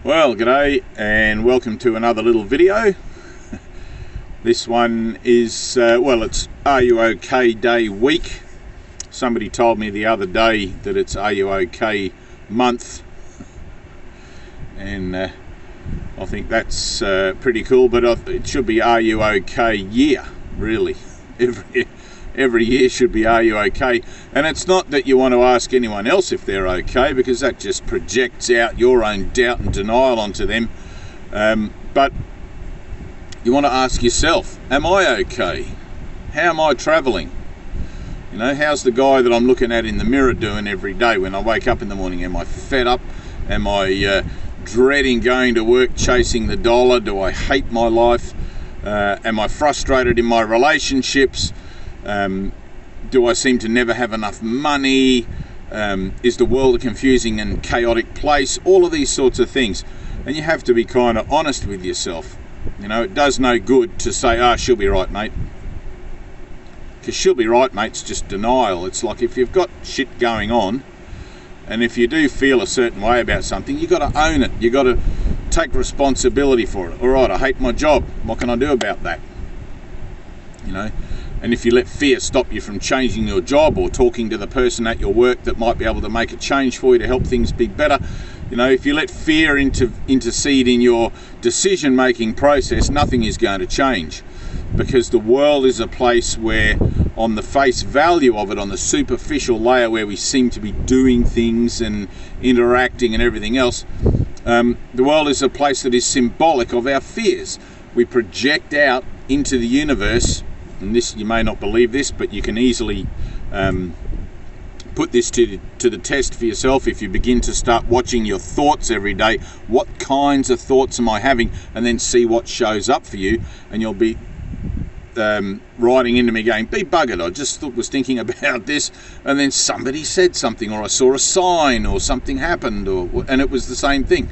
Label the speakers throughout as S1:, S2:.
S1: Well, g'day and welcome to another little video. This one is, it's Are You OK Day week. Somebody told me the other day that it's Are You OK month. And I think that's pretty cool, but it should be Are You OK year, really. Every year should be Are You OK? And it's not that you want to ask anyone else if they're okay, because that just projects out your own doubt and denial onto them. But you want to ask yourself, am I okay? How am I travelling? You know, how's the guy that I'm looking at in the mirror doing every day when I wake up in the morning? Am I fed up? Am I dreading going to work, chasing the dollar? Do I hate my life? Am I frustrated in my relationships? Do I seem to never have enough money? Is the world a confusing and chaotic place? All of these sorts of things. And you have to be kind of honest with yourself. You know, it does no good to say, she'll be right, mate. Because she'll be right, mate's just denial. It's like if you've got shit going on, and if you do feel a certain way about something, you've got to own it. You've got to take responsibility for it. All right, I hate my job. What can I do about that? You know? And if you let fear stop you from changing your job or talking to the person at your work that might be able to make a change for you to help things be better, you know, if you let fear intercede in your decision-making process, nothing is going to change. Because the world is a place where, on the face value of it, on the superficial layer where we seem to be doing things and interacting and everything else, the world is a place that is symbolic of our fears. We project out into the universe. And this, you may not believe this, but you can easily put this to the test for yourself if you begin to start watching your thoughts every day. What kinds of thoughts am I having? And then see what shows up for you. And you'll be writing into me going, be buggered, I just was thinking about this, and then somebody said something, or I saw a sign, or something happened, and it was the same thing.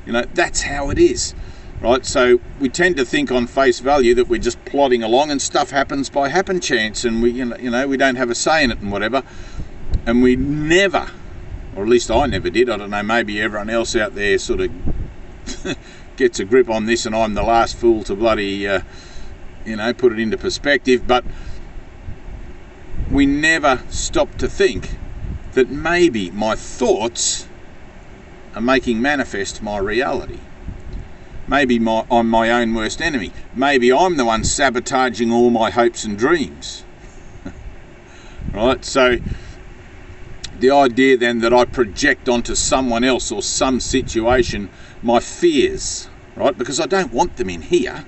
S1: You know, that's how it is. Right, so we tend to think on face value that we're just plodding along and stuff happens by happen chance, and we don't have a say in it and whatever. And we never, or at least I never did, I don't know, maybe everyone else out there sort of gets a grip on this and I'm the last fool to bloody, put it into perspective, but we never stop to think that maybe my thoughts are making manifest my reality. Maybe I'm my own worst enemy. Maybe I'm the one sabotaging all my hopes and dreams. Right? So the idea then that I project onto someone else or some situation my fears, right? Because I don't want them in here.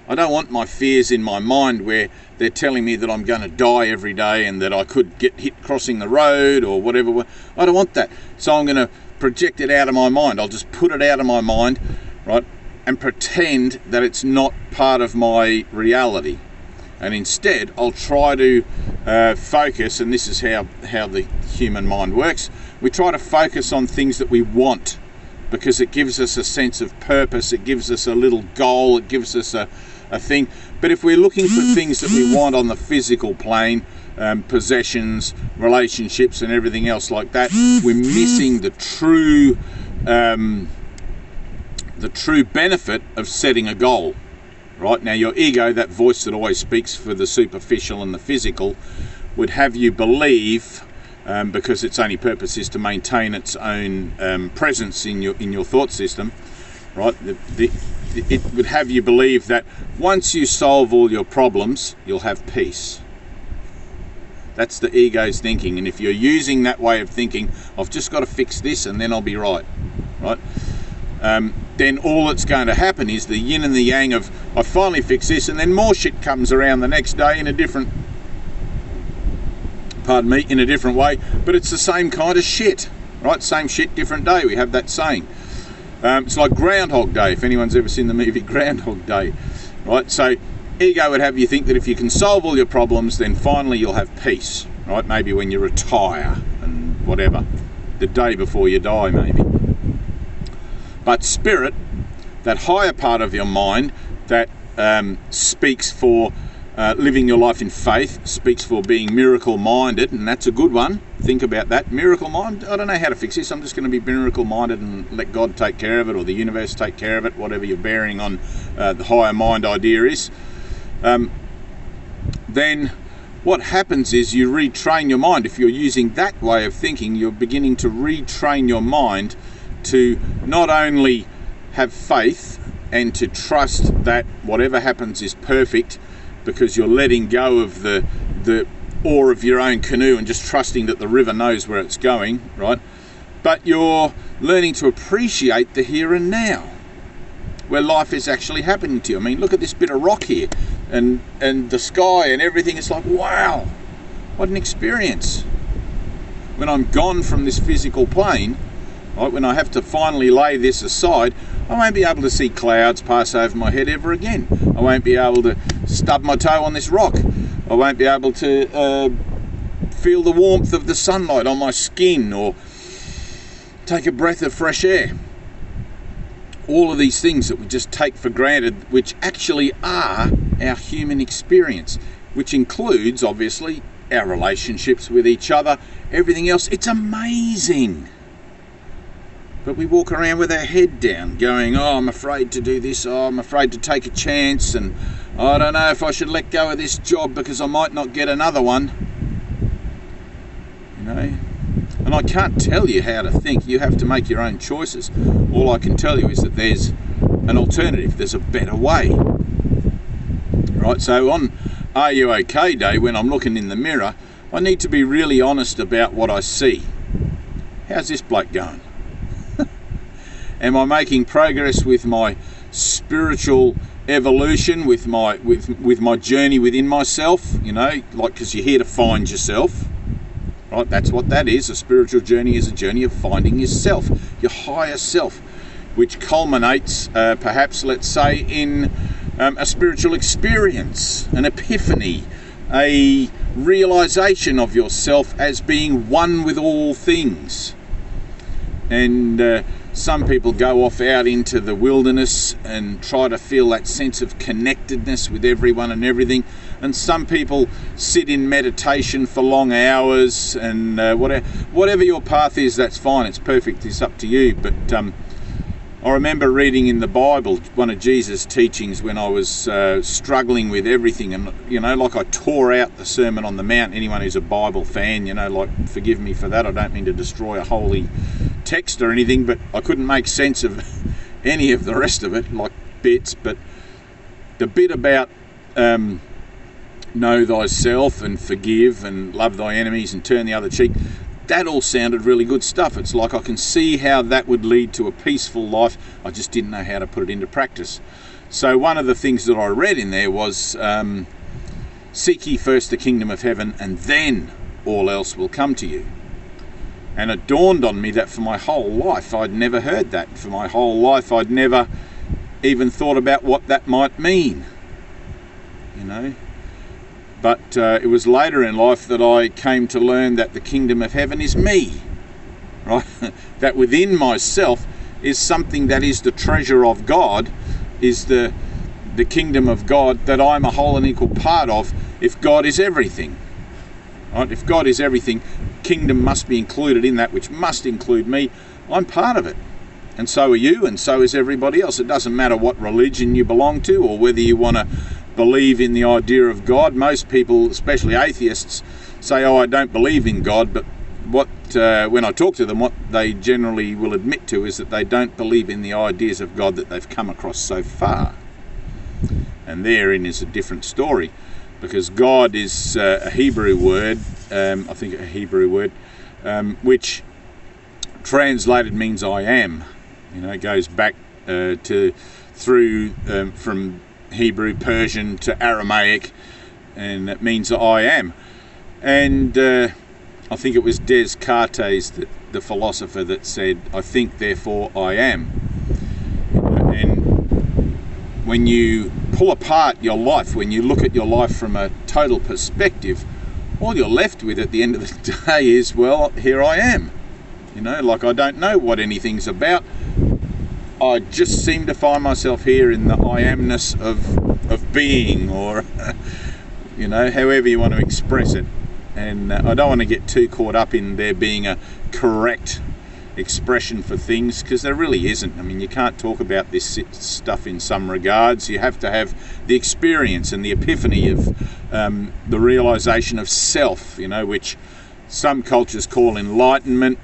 S1: I don't want my fears in my mind where they're telling me that I'm going to die every day and that I could get hit crossing the road or whatever. I don't want that. So I'm going to project it out of my mind. I'll just put it out of my mind, right, and pretend that it's not part of my reality. And instead, I'll try to focus, and this is how the human mind works, we try to focus on things that we want because it gives us a sense of purpose, it gives us a little goal, it gives us a thing. But if we're looking for things that we want on the physical plane, possessions, relationships and everything else like that, we're missing the true benefit of setting a goal. Right? Now your ego, that voice that always speaks for the superficial and the physical, would have you believe, because its only purpose is to maintain its own presence in your thought system, right? It would have you believe that once you solve all your problems, you'll have peace. That's the ego's thinking. And if you're using that way of thinking, I've just got to fix this and then I'll be right, right? Then all that's going to happen is the yin and the yang of, I finally fix this, and then more shit comes around the next day in a different way, but it's the same kind of shit, right? Same shit, different day. We have that saying. It's like Groundhog Day, if anyone's ever seen the movie Groundhog Day, right? So ego would have you think that if you can solve all your problems, then finally you'll have peace, right? Maybe when you retire and whatever, the day before you die maybe. But spirit, that higher part of your mind that speaks for living your life in faith, speaks for being miracle minded, and that's a good one, think about that. Miracle mind, I don't know how to fix this. I'm just going to be miracle minded and let God take care of it, or the universe take care of it, whatever your bearing on the higher mind idea is. Then what happens is you retrain your mind. If you're using that way of thinking, you're beginning to retrain your mind to not only have faith and to trust that whatever happens is perfect, because you're letting go of the oar of your own canoe and just trusting that the river knows where it's going, right? But you're learning to appreciate the here and now, where life is actually happening to you. I mean, look at this bit of rock here, and the sky and everything. It's like, wow, what an experience. When I'm gone from this physical plane, right, when I have to finally lay this aside, I won't be able to see clouds pass over my head ever again. I won't be able to stub my toe on this rock. I won't be able to feel the warmth of the sunlight on my skin, or take a breath of fresh air. All of these things that we just take for granted, which actually are our human experience, which includes, obviously, our relationships with each other, everything else. It's amazing. But we walk around with our head down going, oh, I'm afraid to do this, oh, I'm afraid to take a chance, and I don't know if I should let go of this job because I might not get another one. You know? And I can't tell you how to think. You have to make your own choices. All I can tell you is that there's an alternative. There's a better way. Right, so on Are You OK Day, when I'm looking in the mirror, I need to be really honest about what I see. How's this bloke going? Am I making progress with my spiritual evolution, with my journey within myself? You know, like, because you're here to find yourself, right? That's what that is. A spiritual journey is a journey of finding yourself, your higher self, which culminates, perhaps, let's say, in a spiritual experience, an epiphany, a realization of yourself as being one with all things. And some people go off out into the wilderness and try to feel that sense of connectedness with everyone and everything. And some people sit in meditation for long hours, and whatever your path is, that's fine. It's perfect. It's up to you. But I remember reading in the Bible one of Jesus' teachings when I was struggling with everything, and you know, like, I tore out the Sermon on the Mount. Anyone who's a Bible fan, you know, like, forgive me for that. I don't mean to destroy a holy text or anything, but I couldn't make sense of any of the rest of it, like bits. But the bit about know thyself and forgive and love thy enemies and turn the other cheek, that all sounded really good stuff. It's like I can see how that would lead to a peaceful life. I just didn't know how to put it into practice. So one of the things that I read in there was, seek ye first the kingdom of heaven, and then all else will come to you. And it dawned on me that for my whole life I'd never heard that. For my whole life I'd never even thought about what that might mean, you know. But it was later in life that I came to learn that the kingdom of heaven is me, right? That within myself is something that is the treasure of God, is the kingdom of God that I'm a whole and equal part of. If God is everything, right? If God is everything, kingdom must be included in that, which must include me. I'm part of it, and so are you, and so is everybody else. It doesn't matter what religion you belong to, or whether you want to believe in the idea of God. Most people, especially atheists, say, oh, I don't believe in God, but when I talk to them, what they generally will admit to is that they don't believe in the ideas of God that they've come across so far. And therein is a different story, because God is a Hebrew word, I think a Hebrew word, which translated means I am. You know, it goes back from Hebrew, Persian to Aramaic, and it means I am. And I think it was Descartes, the philosopher, that said, I think, therefore I am. And when you pull apart your life, when you look at your life from a total perspective, all you're left with at the end of the day is, well, here I am. You know, like, I don't know what anything's about. I just seem to find myself here in the I amness of being, or you know, however you want to express it. And I don't want to get too caught up in there being a correct expression for things, because there really isn't. I mean, you can't talk about this stuff in some regards. You have to have the experience and the epiphany of the realization of self, which some cultures call enlightenment,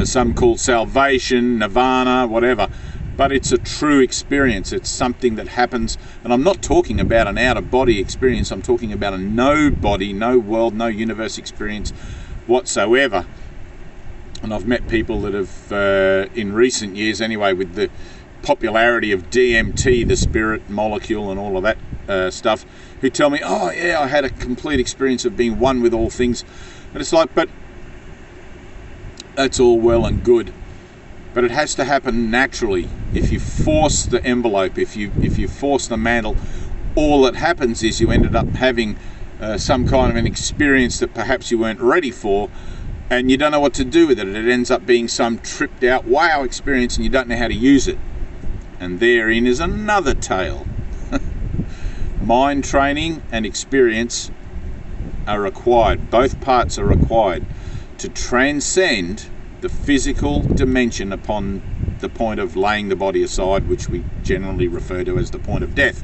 S1: some call salvation, nirvana, whatever. But it's a true experience. It's something that happens, and I'm not talking about an out-of-body experience. I'm talking about a no-body, no world, no universe experience whatsoever. And I've met people that have, in recent years anyway, with the popularity of DMT, the spirit molecule and all of that stuff, who tell me, oh yeah, I had a complete experience of being one with all things. And it's like, but that's all well and good. But it has to happen naturally. If you force the envelope, if you force the mantle, all that happens is you ended up having some kind of an experience that perhaps you weren't ready for, and you don't know what to do with it. It ends up being some tripped out wow experience, and you don't know how to use it. And therein is another tale. Mind training and experience are required. Both parts are required to transcend the physical dimension upon the point of laying the body aside, which we generally refer to as the point of death.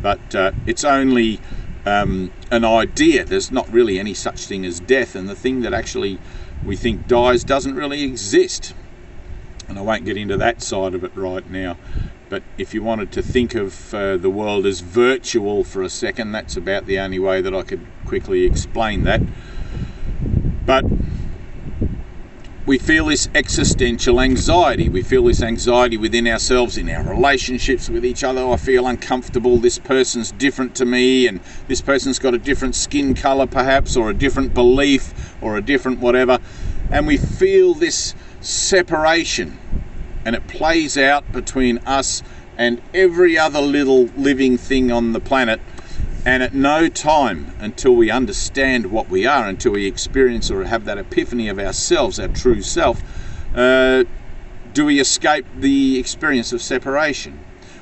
S1: But it's only an idea. There's not really any such thing as death, and the thing that actually we think dies doesn't really exist. And I won't get into that side of it right now. But if you wanted to think of the world as virtual for a second, that's about the only way that I could quickly explain that. But we feel this existential anxiety. We feel this anxiety within ourselves, in our relationships with each other. I feel uncomfortable. This person's different to me, and this person's got a different skin colour perhaps, or a different belief, or a different whatever. And we feel this separation, and it plays out between us and every other little living thing on the planet. And at no time until we understand what we are, until we experience or have that epiphany of ourselves, our true self, do we escape the experience of separation.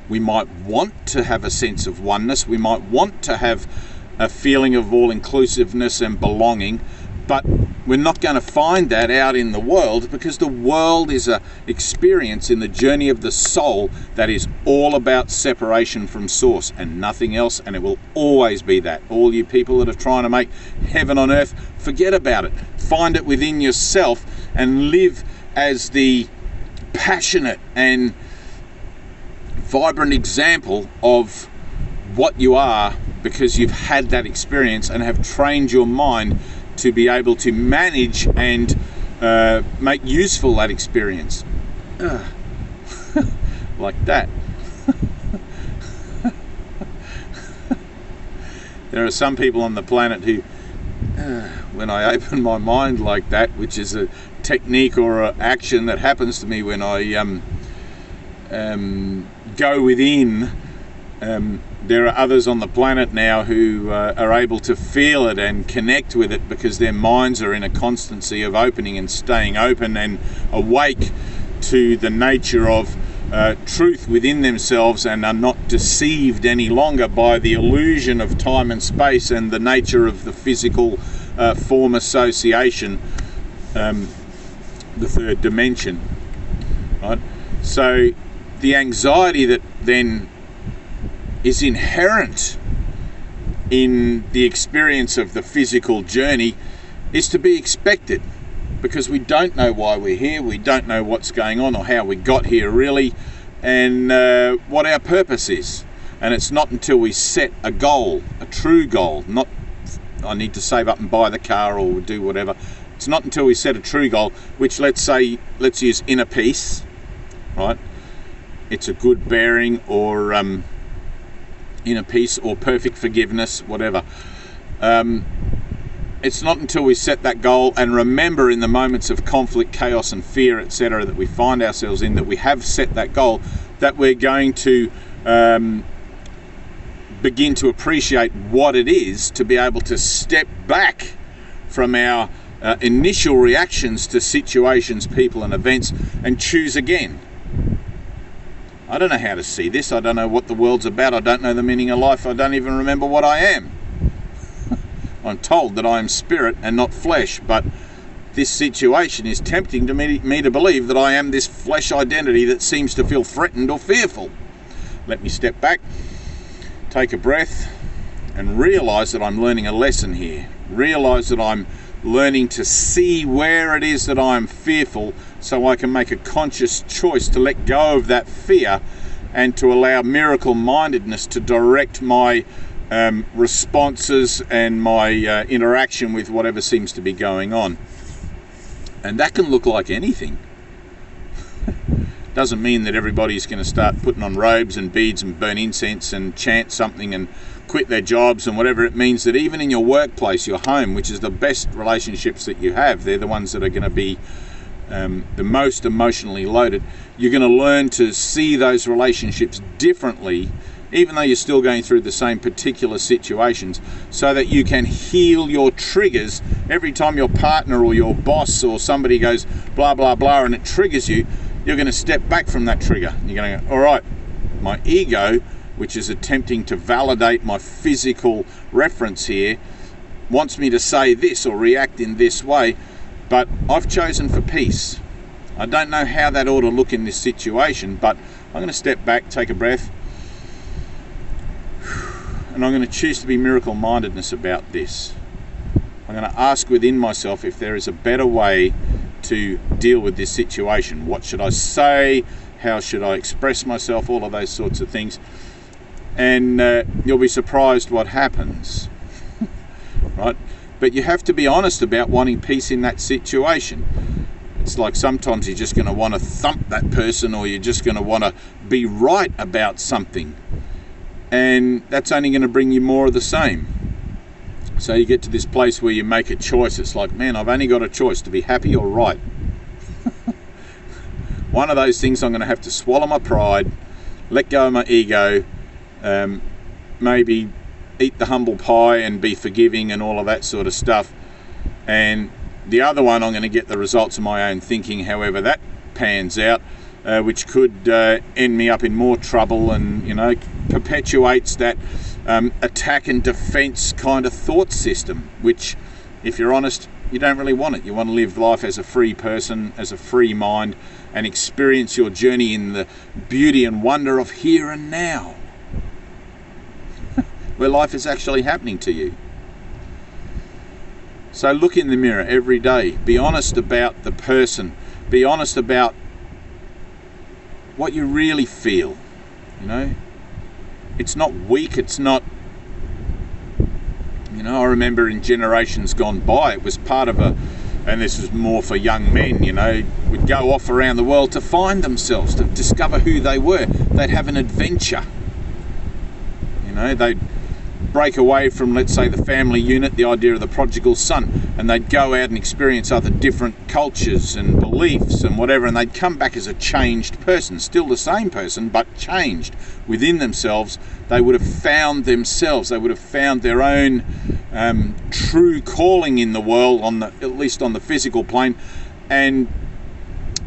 S1: We might want to have a sense of oneness. We might want to have a feeling of all-inclusiveness and belonging, but we're not going to find that out in the world, because the world is an experience in the journey of the soul that is all about separation from source and nothing else, and it will always be that. All you people that are trying to make heaven on earth, forget about it. Find it within yourself and live as the passionate and vibrant example of what you are, because you've had that experience and have trained your mind to be able to manage and make useful that experience. Like that. There are some people on the planet who, when I open my mind like that, which is a technique or an action that happens to me when I go within, there are others on the planet now who are able to feel it and connect with it, because their minds are in a constancy of opening and staying open and awake to the nature of truth within themselves, and are not deceived any longer by the illusion of time and space and the nature of the physical form association, the third dimension. Right? So the anxiety that then is inherent in the experience of the physical journey is to be expected, because we don't know why we're here, we don't know what's going on or how we got here really, and what our purpose is. And it's not until we set a goal, a true goal, not I need to save up and buy the car or do whatever. It's not until we set a true goal, which let's use inner peace, right? It's a good bearing, or inner peace, or perfect forgiveness, whatever. It's not until we set that goal and remember in the moments of conflict, chaos and fear, etc., that we find ourselves in, that we have set that goal, that we're going to begin to appreciate what it is to be able to step back from our initial reactions to situations, people and events, and choose again. I don't know how to see this. I don't know what the world's about. I don't know the meaning of life. I don't even remember what I am. I'm told that I am spirit and not flesh, but this situation is tempting to me to believe that I am this flesh identity that seems to feel threatened or fearful. Let me step back, take a breath, and realise that I'm learning a lesson here. Realise that I'm learning to see where it is that I'm fearful, so I can make a conscious choice to let go of that fear and to allow miracle-mindedness to direct my responses and my interaction with whatever seems to be going on. And that can look like anything. Doesn't mean that everybody's going to start putting on robes and beads and burn incense and chant something and quit their jobs and whatever. It means that even in your workplace, your home, which is the best relationships that you have, they're the ones that are going to be the most emotionally loaded. You're going to learn to see those relationships differently, even though you're still going through the same particular situations, so that you can heal your triggers. Every time your partner or your boss or somebody goes blah, blah, blah, and it triggers you, you're going to step back from that trigger. You're going to go, all right, my ego, which is attempting to validate my physical reference here, wants me to say this or react in this way, but I've chosen for peace. I don't know how that ought to look in this situation, but I'm going to step back, take a breath, and I'm going to choose to be miracle-mindedness about this. I'm going to ask within myself if there is a better way to deal with this situation. What should I say? How should I express myself? All of those sorts of things. And you'll be surprised what happens. Right? But you have to be honest about wanting peace in that situation. It's like sometimes you're just going to want to thump that person, or you're just going to want to be right about something. And that's only going to bring you more of the same. So you get to this place where you make a choice. It's like, man, I've only got a choice to be happy or right. One of those things, I'm going to have to swallow my pride, let go of my ego, maybe eat the humble pie and be forgiving and all of that sort of stuff. And the other one, I'm going to get the results of my own thinking, however that pans out, which could end me up in more trouble and, perpetuates that attack and defense kind of thought system, which, if you're honest, you don't really want it. You want to live life as a free person, as a free mind, and experience your journey in the beauty and wonder of here and now, where life is actually happening to you. So look in the mirror every day. Be honest about the person. Be honest about what you really feel. It's not weak. It's not, I remember in generations gone by, it was part of and this was more for young men, would go off around the world to find themselves, to discover who they were. They'd have an adventure. They'd break away from, let's say, the family unit, the idea of the prodigal son, and they'd go out and experience other different cultures and beliefs and whatever, and they'd come back as a changed person, still the same person, but changed within themselves. They would have found themselves. They would have found their own true calling in the world, at least on the physical plane, and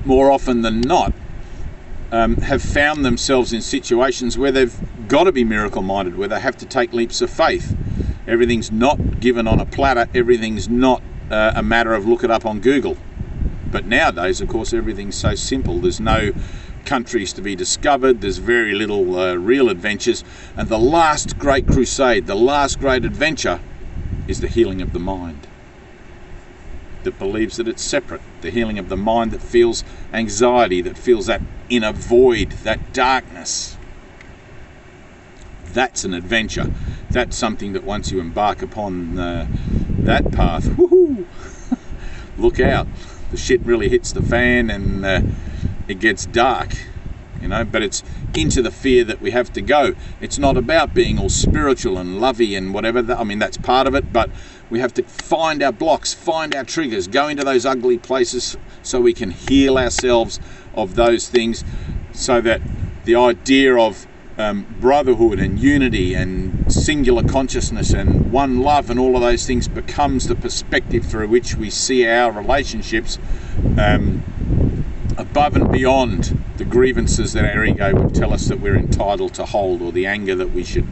S1: more often than not, have found themselves in situations where they've got to be miracle-minded, where they have to take leaps of faith. Everything's not given on a platter. Everything's not a matter of look it up on Google. But nowadays, of course, everything's so simple. There's no countries to be discovered. There's very little real adventures. And the last great crusade, the last great adventure, is the healing of the mind, that believes that it's separate. The healing of the mind that feels anxiety, that feels that inner void, that darkness. That's an adventure. That's something that once you embark upon that path, woohoo, look out. The shit really hits the fan and it gets dark, but it's into the fear that we have to go. It's not about being all spiritual and lovey and whatever. That's part of it, but we have to find our blocks, find our triggers, go into those ugly places so we can heal ourselves of those things, so that the idea of brotherhood and unity and singular consciousness and one love and all of those things becomes the perspective through which we see our relationships, above and beyond the grievances that our ego would tell us that we're entitled to hold, or the anger that we should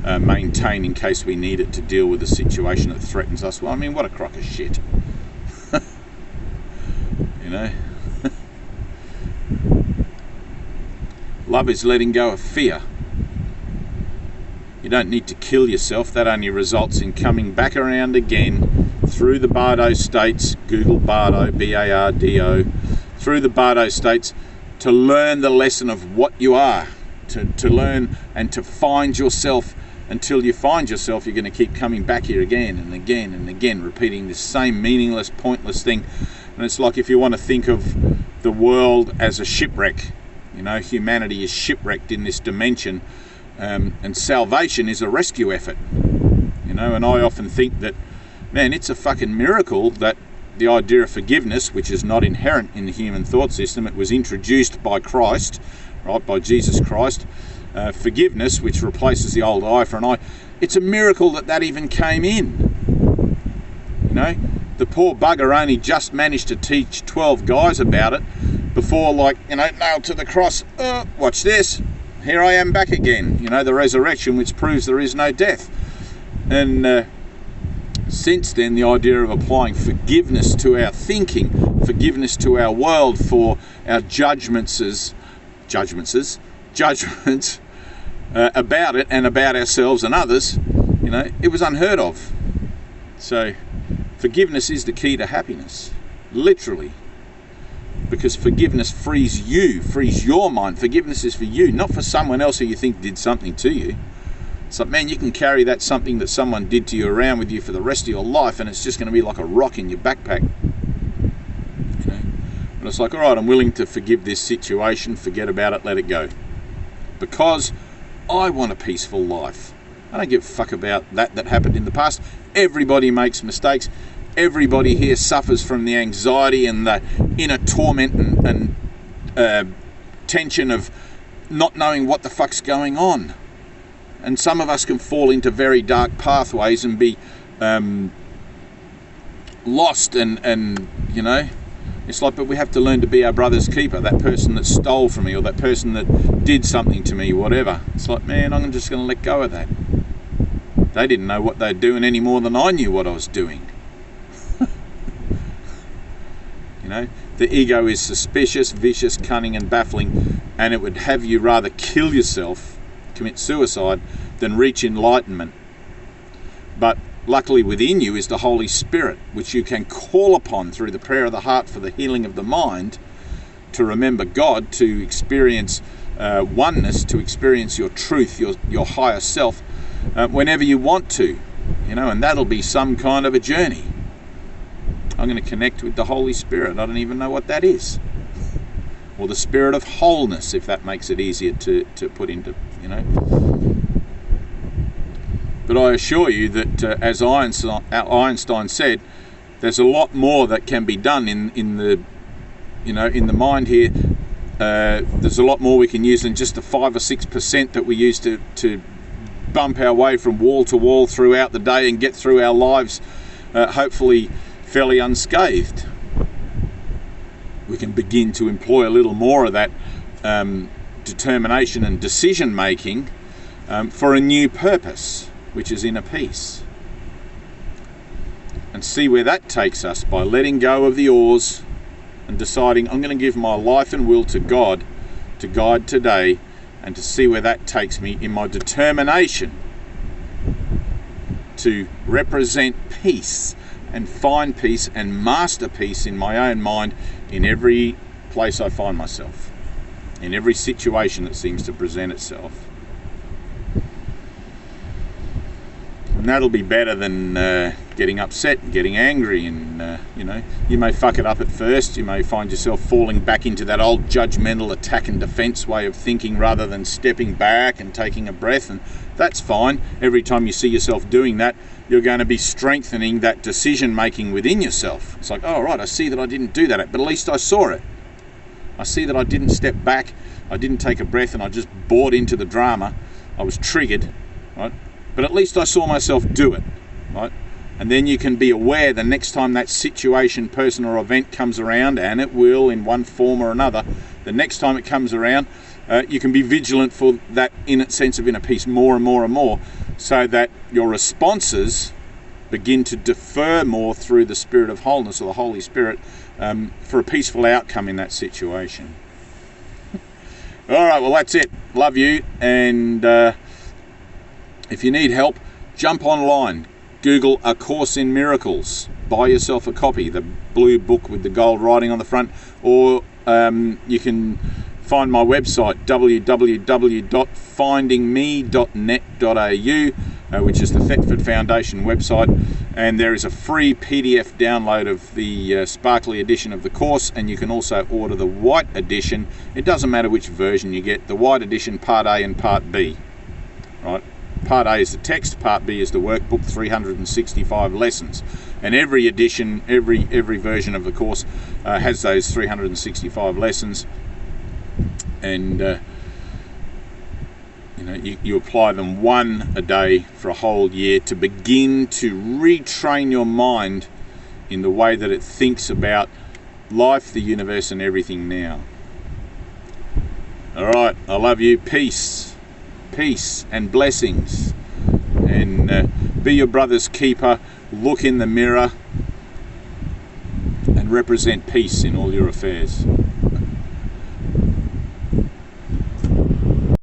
S1: maintain in case we need it to deal with a situation that threatens us. Well, I mean, what a crock of shit. You know? Love is letting go of fear. You don't need to kill yourself. That only results in coming back around again through the Bardo states, Google Bardo, B-A-R-D-O, through the Bardo states to learn the lesson of what you are, to learn and to find yourself. Until you find yourself, you're going to keep coming back here again and again and again, repeating this same meaningless, pointless thing. And it's like if you want to think of the world as a shipwreck, you know, humanity is shipwrecked in this dimension, and salvation is a rescue effort, you know. And I often think that, man, it's a fucking miracle that the idea of forgiveness, which is not inherent in the human thought system, it was introduced by Christ, right, by Jesus Christ. Forgiveness, which replaces the old eye for an eye, it's a miracle that that even came in. You know, the poor bugger only just managed to teach 12 guys about it before, like, you know, nailed to the cross. Watch this, here I am back again. You know, the resurrection, which proves there is no death. And since then, the idea of applying forgiveness to our thinking, forgiveness to our world for our judgments about it and about ourselves and others, you know, it was unheard of. So forgiveness is the key to happiness, literally, because forgiveness frees your mind. Forgiveness is for you, not for someone else who you think did something to you. It's like, man, you can carry that something that someone did to you around with you for the rest of your life, and it's just going to be like a rock in your backpack. You know, and it's like, all right, I'm willing to forgive this situation, forget about it, let it go, because I want a peaceful life. I don't give a fuck about that happened in the past. Everybody makes mistakes. Everybody here suffers from the anxiety and the inner torment and tension of not knowing what the fuck's going on. And some of us can fall into very dark pathways and be lost and you know, it's like, but we have to learn to be our brother's keeper, that person that stole from me or that person that did something to me, whatever. It's like, man, I'm just going to let go of that. They didn't know what they were doing any more than I knew what I was doing. You know, the ego is suspicious, vicious, cunning and baffling, and it would have you rather kill yourself, commit suicide, than reach enlightenment. But luckily within you is the Holy Spirit, which you can call upon through the prayer of the heart for the healing of the mind, to remember God, to experience oneness, to experience your truth, your higher self, whenever you want to, you know, and that'll be some kind of a journey. I'm going to connect with the Holy Spirit. I don't even know what that is. Or the Spirit of wholeness, if that makes it easier to put into, you know. But I assure you that, as Einstein said, there's a lot more that can be done in the, you know, in the mind here. There's a lot more we can use than just the 5 or 6% that we use to bump our way from wall to wall throughout the day and get through our lives, hopefully fairly unscathed. We can begin to employ a little more of that determination and decision making for a new purpose, which is inner peace, and see where that takes us by letting go of the oars and deciding, I'm going to give my life and will to God to guide today, and to see where that takes me in my determination to represent peace and find peace and master peace in my own mind in every place I find myself, in every situation that seems to present itself. And that'll be better than getting upset and getting angry, and you know, you may fuck it up at first. You may find yourself falling back into that old judgmental attack and defense way of thinking rather than stepping back and taking a breath, and that's fine. Every time you see yourself doing that, you're going to be strengthening that decision making within yourself. It's like, oh right, I see that I didn't do that, but at least I saw it. I see that I didn't step back, I didn't take a breath, and I just bought into the drama. I was triggered, right? But at least I saw myself do it, right? And then you can be aware the next time that situation, person or event comes around, and it will in one form or another, the next time it comes around, you can be vigilant for that sense of inner peace more and more and more, so that your responses begin to defer more through the Spirit of wholeness, or the Holy Spirit, for a peaceful outcome in that situation. All right, well, that's it. Love you. And if you need help, jump online. Google A Course in Miracles. Buy yourself a copy, the blue book with the gold writing on the front. Or you can find my website, www.findingme.net.au, which is the Thetford Foundation website. And there is a free PDF download of the sparkly edition of the course, and you can also order the white edition. It doesn't matter which version you get, the white edition, Part A and Part B. Right? Part A is the text, Part B is the workbook, 365 lessons. And every edition, every version of the course has those 365 lessons. And you apply them one a day for a whole year to begin to retrain your mind in the way that it thinks about life, the universe, and everything now. All right, I love you. Peace and blessings. And be your brother's keeper. Look in the mirror and represent peace in all your affairs.